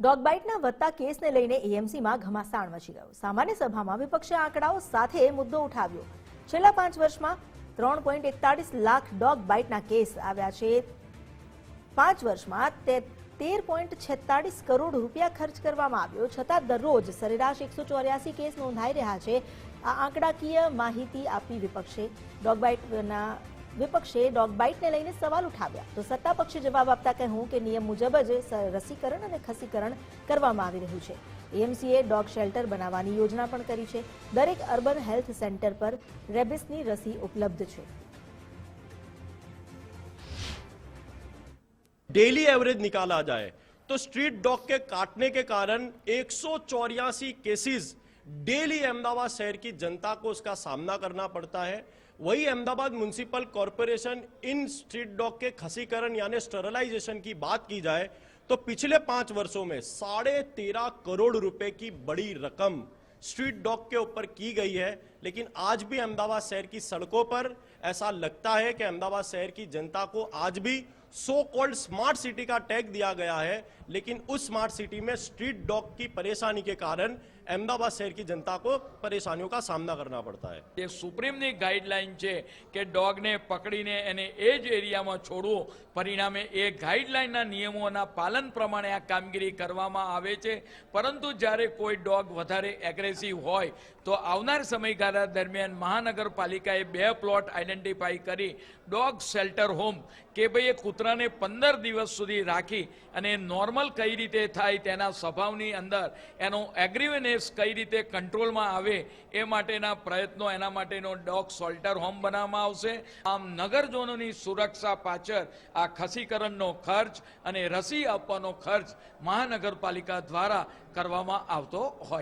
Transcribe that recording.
Dog બાઇટના વધતા કેસને લઈને એએમસીમાં ઘમાસાણ મચી ગયો। સામાન્ય સભામાં વિપક્ષે આંકડાઓ સાથે મુદ્દો ઉઠાવ્યો। છેલ્લા 5 વર્ષમાં 3.41 લાખ ડોગ બાઇટના કેસ આવ્યા છે। 5 વર્ષમાં 13.46 કરોડ રૂપિયા ખર્ચ કરવામાં આવ્યો, છતાં દરરોજ સરેરાશ 184 કેસ નોંધાઈ રહ્યા છે। આ આંકડાકીય માહિતી આપી વિપક્ષે ડોગ બાઇટને લઈને સવાલ ઉઠાવ્યા તો સત્તા પક્ષે જવાબ આપતા કહ્યું કે નિયમ મુજબ જ રસીકરણ અને ખસીકરણ કરવામાં આવી રહ્યું છે। એએમસીએ ડોગ શેલ્ટર બનાવવાની યોજના પણ કરી છે। દરેક અર્બન હેલ્થ સેન્ટર પર રેબિસની રસી ઉપલબ્ધ છે। डेली एवरेज निकाला जाए तो स्ट्रीट डॉग के काटने के कारण 184 केसेस डेली अहमदाबाद शहर की जनता को उसका सामना करना पड़ता है। वही अहमदाबाद म्युनिसिपल कॉरपोरेशन इन स्ट्रीट डॉग के खसीकरण यानी स्टरलाइजेशन की बात की जाए तो पिछले 5 वर्षों में 13.5 करोड़ रुपए की बड़ी रकम स्ट्रीट डॉग के ऊपर की गई है। लेकिन आज भी अहमदाबाद शहर की सड़कों पर ऐसा लगता है कि अहमदाबाद शहर की जनता को आज भी सो कॉल्ड स्मार्ट सिटी का टैग दिया गया है, लेकिन उस स्मार्ट सिटी में स्ट्रीट डॉग की परेशानी के कारण अहमदाबाद शहर की जनता को परेशानियों का सामना करना पड़ता है। ये सुप्रीमની ગાઈડલાઈન છે કે ડોગને પકડીને એને એ જ એરિયામાં છોડવું, પરિણામે એ ગાઈડલાઈનના નિયમોના પાલન પ્રમાણે આ કામગીરી કરવામાં આવે છે। પરંતુ જ્યારે કોઈ ડોગ વધારે એગ્રેસિવ હોય તો આવનાર સમયગાળા દરમિયાન મહાનગરપાલિકાએ 2 પ્લોટ આઈડેન્ટિફાઈ કરી ડોગ શેલ્ટર હોમ કે ભાઈ એ કૂતરાને 15 દિવસ સુધી રાખી અને નોર્મલ કઈ રીતે થાય તેના સ્વભાવની અંદર એનો એગ્રીવનેસ કઈ રીતે કંટ્રોલમાં આવે એ માટેના પ્રયત્નો, એના માટેનો ડોગ શેલ્ટર હોમ બનાવવામાં આવશે। આમ નગરજનોની સુરક્ષા પાછળ આ ખસીકરણનો ખર્ચ અને રસી આપવાનો ખર્ચ મહાનગરપાલિકા દ્વારા કરવામાં આવતો હોય છે।